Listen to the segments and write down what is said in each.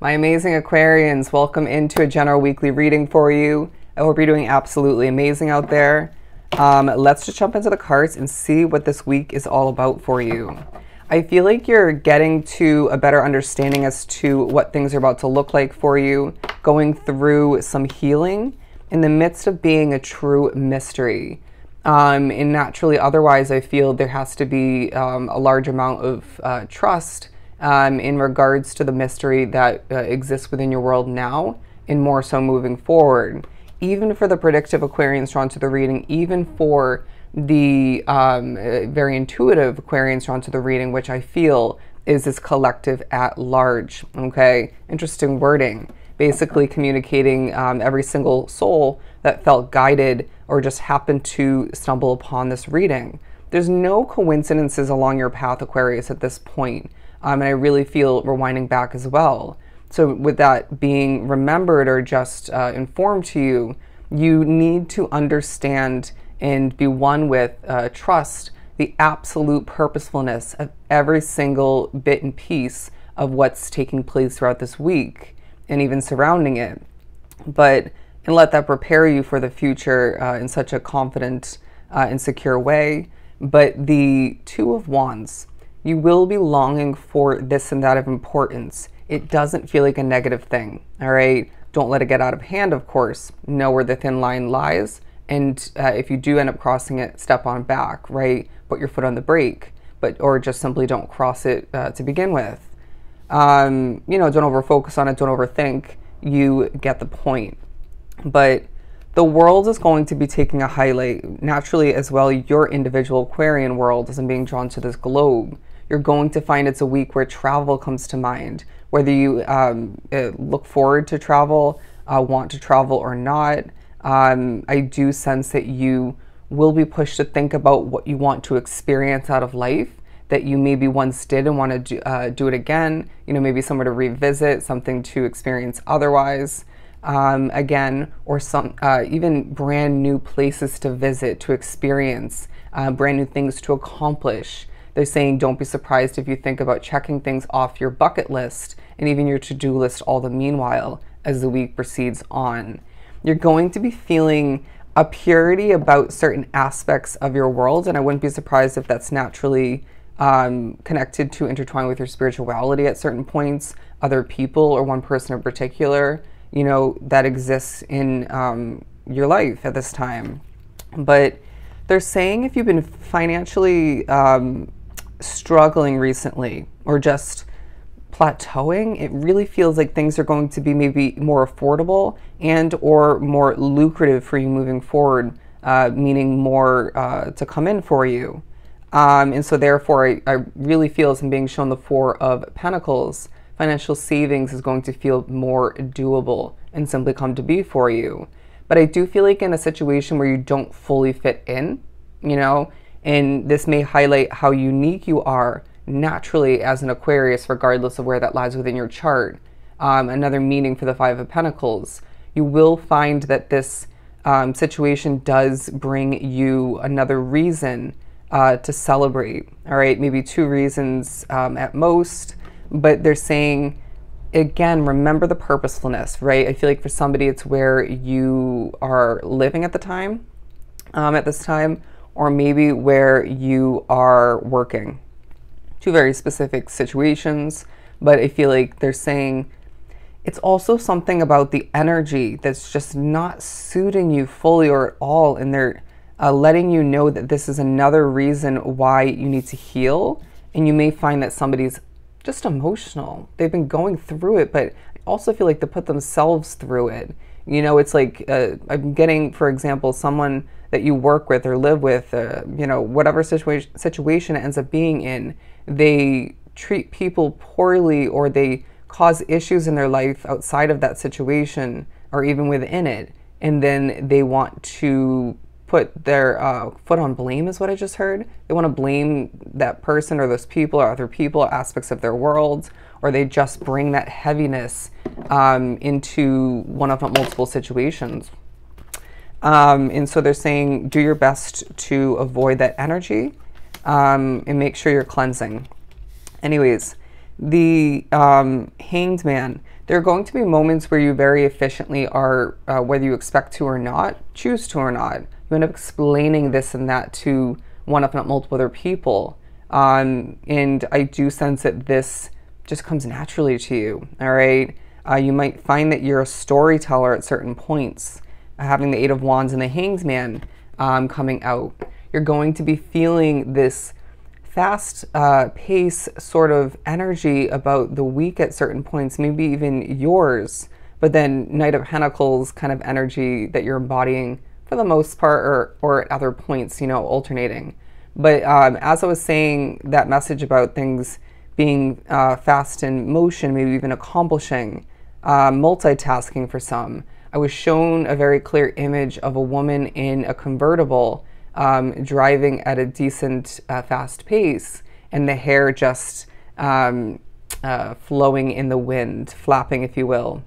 My amazing Aquarians, welcome into a general weekly reading for you. I hope you're doing absolutely amazing out there. Let's just jump into the cards and see what this week is all about for you. I feel like you're getting to a better understanding as to what things are about to look like for you, going through some healing in the midst of being a true mystery. And naturally, otherwise, I feel there has to be a large amount of trust in regards to the mystery that exists within your world now, and more so moving forward. Even for the predictive Aquarians drawn to the reading, even for the very intuitive Aquarians drawn to the reading, which I feel is this collective at large, okay? Interesting wording. Basically communicating every single soul that felt guided or just happened to stumble upon this reading. There's no coincidences along your path, Aquarius, at this point. And I really feel rewinding back as well. So with that being remembered or just informed to you, you need to understand and be one with trust the absolute purposefulness of every single bit and piece of what's taking place throughout this week and even surrounding it. And let that prepare you for the future in such a confident and secure way. But the Two of Wands, you will be longing for this and that of importance. It doesn't feel like a negative thing, all right? Don't let it get out of hand, of course. Know where the thin line lies. And if you do end up crossing it, step on back, right? Put your foot on the brake, or just simply don't cross it to begin with. You know, don't overfocus on it, don't overthink. You get the point. But the world is going to be taking a highlight, naturally as well. Your individual Aquarian world isn't being drawn to this globe. You're going to find it's a week where travel comes to mind, whether you look forward to travel, want to travel or not. I do sense that you will be pushed to think about what you want to experience out of life that you maybe once did and want to do it again. You know, maybe somewhere to revisit, something to experience otherwise again, or some even brand new places to visit, to experience, brand new things to accomplish. They're saying don't be surprised if you think about checking things off your bucket list and even your to-do list all the meanwhile as the week proceeds on. You're going to be feeling a purity about certain aspects of your world, and I wouldn't be surprised if that's naturally connected to intertwine with your spirituality at certain points, other people or one person in particular, you know, that exists in your life at this time. But they're saying if you've been financially struggling recently or just plateauing, it really feels like things are going to be maybe more affordable and or more lucrative for you moving forward, meaning more to come in for you. And so therefore, I really feel, as I'm being shown the Four of Pentacles, financial savings is going to feel more doable and simply come to be for you. But I do feel like in a situation where you don't fully fit in, you know, and this may highlight how unique you are naturally as an Aquarius, regardless of where that lies within your chart. Another meaning for the Five of Pentacles, you will find that this situation does bring you another reason to celebrate, all right? Maybe two reasons at most, but they're saying, again, remember the purposefulness, right? I feel like for somebody, it's where you are living at the time, at this time, or maybe where you are working. Two very specific situations, but I feel like they're saying it's also something about the energy that's just not suiting you fully or at all, and they're letting you know that this is another reason why you need to heal. And you may find that somebody's just emotional. They've been going through it, but I also feel like they put themselves through it. You know, it's like I'm getting, for example, someone that you work with or live with, you know, whatever situation it ends up being in, they treat people poorly or they cause issues in their life outside of that situation or even within it. And then they want to put their foot on blame, is what I just heard. They want to blame that person or those people or other people, aspects of their world, or they just bring that heaviness into one of multiple situations. And so they're saying do your best to avoid that energy and make sure you're cleansing. Anyways, the Hanged Man, there are going to be moments where you very efficiently are, whether you expect to or not, choose to or not, you end up explaining this and that to one, if not multiple other people. And I do sense that this just comes naturally to you, all right? You might find that you're a storyteller at certain points, having the Eight of Wands and the Hanged Man coming out. You're going to be feeling this fast pace sort of energy about the week at certain points, maybe even yours, but then Knight of Pentacles kind of energy that you're embodying for the most part, or at other points, you know, alternating. But as I was saying, that message about things being fast in motion, maybe even accomplishing, multitasking for some, I was shown a very clear image of a woman in a convertible driving at a decent fast pace, and the hair just flowing in the wind, flapping, if you will.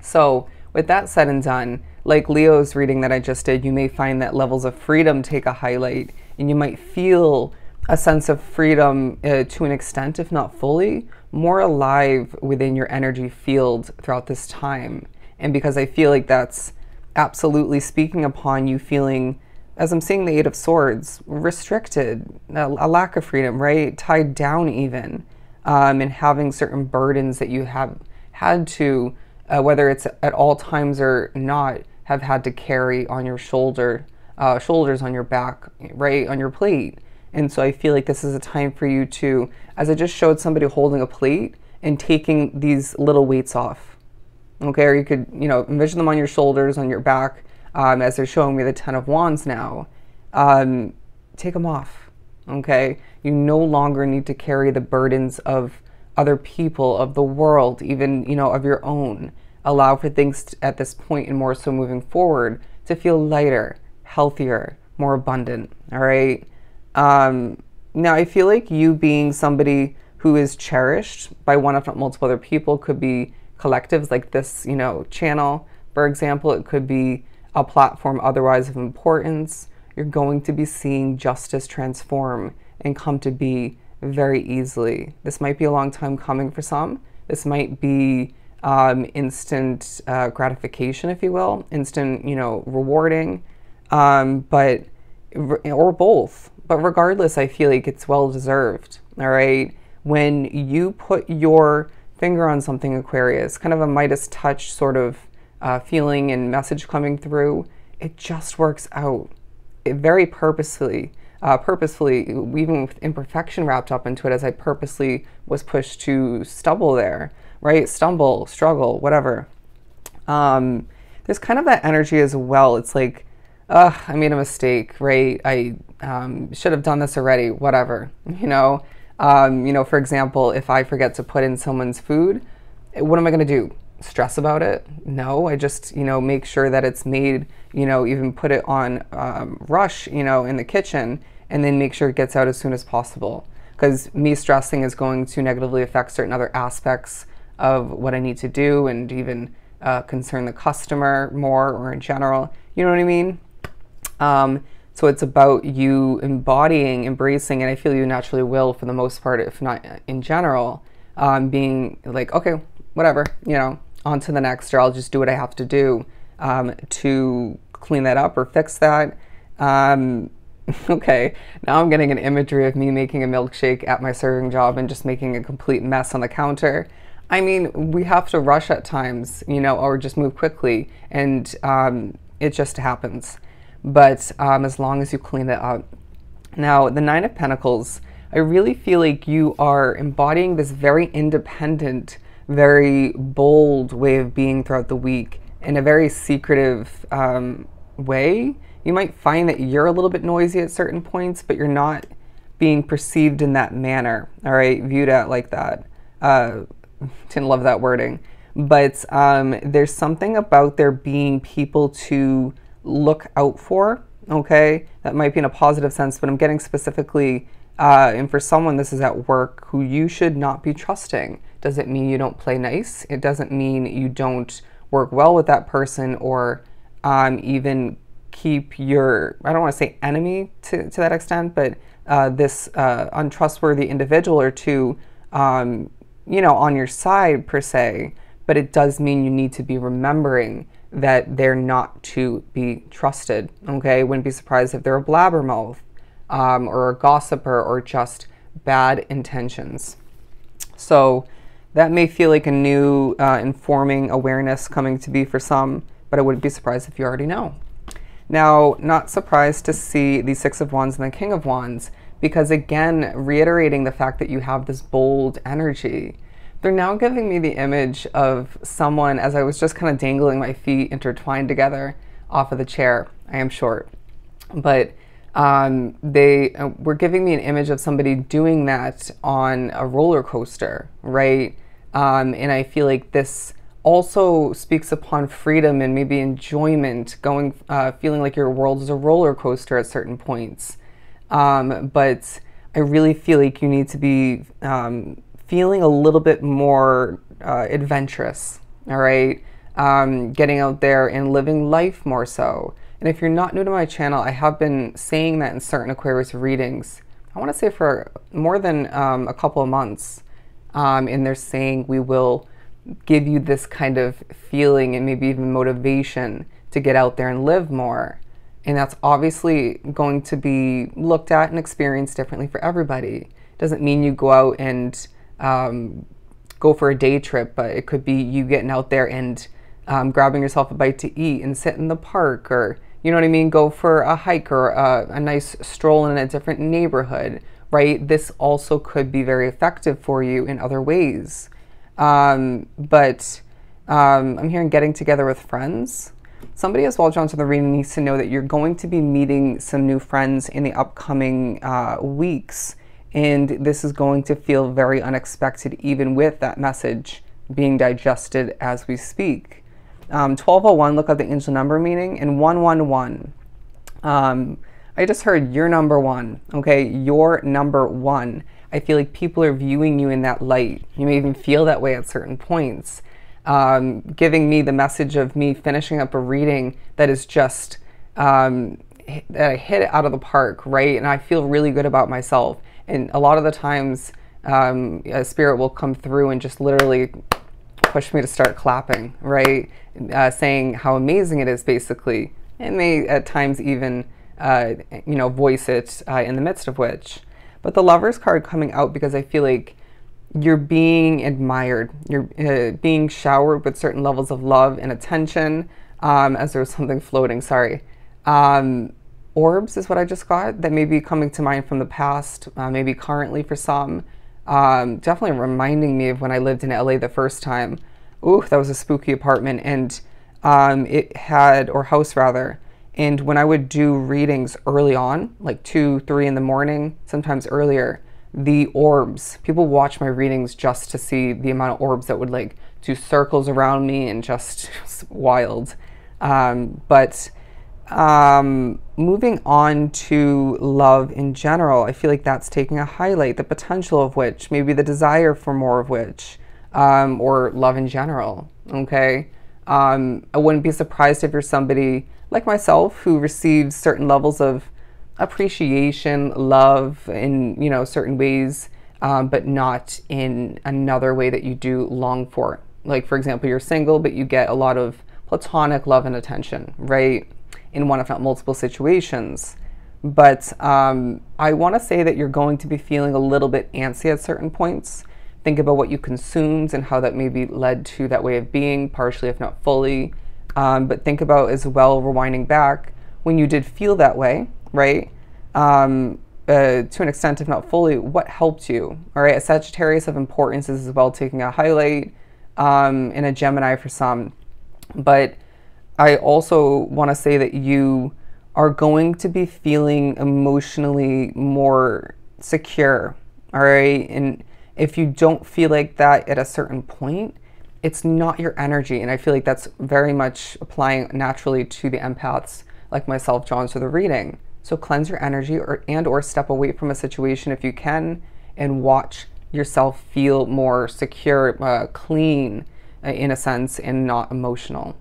So with that said and done, like Leo's reading that I just did, you may find that levels of freedom take a highlight, and you might feel a sense of freedom to an extent, if not fully, more alive within your energy field throughout this time. And because I feel like that's absolutely speaking upon you feeling, as I'm seeing the Eight of Swords, restricted, a lack of freedom, right? Tied down even, and having certain burdens that you have had to, whether it's at all times or not, have had to carry on your shoulders, on your back, right, on your plate. And so I feel like this is a time for you to, as I just showed somebody holding a plate and taking these little weights off, okay? Or you could, you know, envision them on your shoulders, on your back, as they're showing me the Ten of Wands now. Take them off, okay? You no longer need to carry the burdens of other people, of the world, even, you know, of your own. Allow for things at this point and more so moving forward to feel lighter, healthier, more abundant, all right? Now, I feel like you being somebody who is cherished by one, if not multiple other people, could be collectives like this, you know, channel, for example. It could be a platform otherwise of importance. You're going to be seeing justice transform and come to be very easily. This might be a long time coming for some. This might be instant gratification, if you will, instant, you know, rewarding, but or both. But regardless, I feel like it's well deserved. All right, when you put your finger on something, Aquarius, kind of a Midas touch sort of feeling and message coming through, it just works out. It very purposefully, even with imperfection wrapped up into it, as I purposely was pushed to stumble there, right? Stumble, struggle, whatever. There's kind of that energy as well. It's like, I made a mistake, right? I should have done this already, whatever, you know? For example, if I forget to put in someone's food, what am I going to do? Stress about it? No, I just, you know, make sure that it's made, you know, even put it on rush, you know, in the kitchen, and then make sure it gets out as soon as possible. Because me stressing is going to negatively affect certain other aspects of what I need to do, and even concern the customer more, or in general, you know what I mean? So it's about you embodying, embracing, and I feel you naturally will for the most part, if not in general, being like, okay, whatever, you know, on to the next, or I'll just do what I have to do to clean that up or fix that. Okay, now I'm getting an imagery of me making a milkshake at my serving job and just making a complete mess on the counter. I mean, we have to rush at times, you know, or just move quickly, and it just happens. But as long as you clean it up. Now, the Nine of Pentacles, I really feel like you are embodying this very independent, very bold way of being throughout the week in a very secretive way. You might find that you're a little bit noisy at certain points, but you're not being perceived in that manner, all right, viewed at like that. Didn't love that wording. But there's something about there being people to look out for, okay? That might be in a positive sense, but I'm getting specifically, and for someone this is at work, who you should not be trusting. Doesn't mean you don't play nice. It doesn't mean you don't work well with that person, or even keep your, I don't want to say enemy to that extent, but this untrustworthy individual or two on your side per se, but it does mean you need to be remembering that they're not to be trusted, okay? Wouldn't be surprised if they're a blabbermouth, or a gossiper, or just bad intentions. So that may feel like a new informing awareness coming to be for some, but I wouldn't be surprised if you already know. Now, not surprised to see the Six of Wands and the King of Wands, because again, reiterating the fact that you have this bold energy. They're now giving me the image of someone, as I was just kind of dangling my feet intertwined together off of the chair. I am short. But they were giving me an image of somebody doing that on a roller coaster, right? And I feel like this also speaks upon freedom and maybe enjoyment, feeling like your world is a roller coaster at certain points. But I really feel like you need to be feeling a little bit more adventurous, all right? Getting out there and living life more so. And if you're not new to my channel, I have been saying that in certain Aquarius readings, I want to say for more than a couple of months. And they're saying we will give you this kind of feeling and maybe even motivation to get out there and live more. And that's obviously going to be looked at and experienced differently for everybody. Doesn't mean you go out and go for a day trip, but it could be you getting out there and grabbing yourself a bite to eat and sit in the park, or, you know what I mean, go for a hike or a nice stroll in a different neighborhood, right? This also could be very effective for you in other ways. But I'm hearing getting together with friends. Somebody as well, John, to the reading needs to know that you're going to be meeting some new friends in the upcoming weeks. And this is going to feel very unexpected, even with that message being digested as we speak. 1201, look up the angel number meaning, and 111. I just heard you're number one, okay? You're number one. I feel like people are viewing you in that light. You may even feel that way at certain points. Giving me the message of me finishing up a reading that is just, that I hit it out of the park, right? And I feel really good about myself. And a lot of the times, a spirit will come through and just literally push me to start clapping, right? Saying how amazing it is, basically. It may at times even, voice it in the midst of which. But the Lovers card coming out because I feel like you're being admired. You're being showered with certain levels of love and attention. As there was something floating, sorry. Orbs is what I just got that may be coming to mind from the past, maybe currently for some. Definitely reminding me of when I lived in LA the first time. Ooh, that was a spooky apartment, and it had, or house rather, and when I would do readings early on, like 2, 3 in the morning, sometimes earlier, the orbs, people watch my readings just to see the amount of orbs that would like do circles around me and just wild. Moving on to love in general, I feel like that's taking a highlight, the potential of which, maybe the desire for more of which, or love in general, okay? I wouldn't be surprised if you're somebody like myself who receives certain levels of appreciation, love in, certain ways, but not in another way that you do long for. Like, for example, you're single, but you get a lot of platonic love and attention, right? In one, if not multiple situations. But I want to say that you're going to be feeling a little bit antsy at certain points. Think about what you consumed and how that maybe led to that way of being, partially if not fully. But think about as well, rewinding back, when you did feel that way, right? To an extent, if not fully, what helped you? All right, a Sagittarius of importance is as well taking a highlight, and a Gemini for some. But I also want to say that you are going to be feeling emotionally more secure, all right? And if you don't feel like that at a certain point, it's not your energy. And I feel like that's very much applying naturally to the empaths like myself, drawn to the reading. So cleanse your energy or step away from a situation if you can, and watch yourself feel more secure, clean in a sense, and not emotional.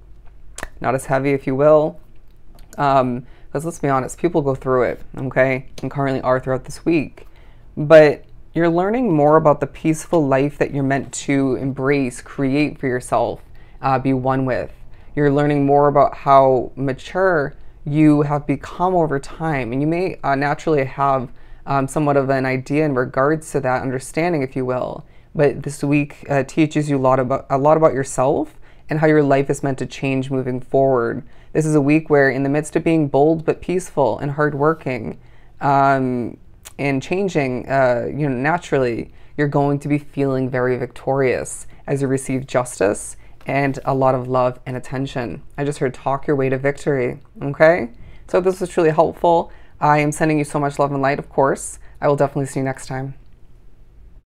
Not as heavy, if you will. Because let's be honest, people go through it, okay? And currently are throughout this week. But You're learning more about the peaceful life that you're meant to embrace, create for yourself, be one with. You're learning more about how mature you have become over time. And you may naturally have somewhat of an idea in regards to that understanding, if you will. But this week teaches you a lot about yourself and how your life is meant to change moving forward. This is a week where, in the midst of being bold but peaceful and hardworking, and changing, naturally, you're going to be feeling very victorious as you receive justice and a lot of love and attention. I just heard talk your way to victory, okay? So this was truly helpful. I am sending you so much love and light, of course. I will definitely see you next time.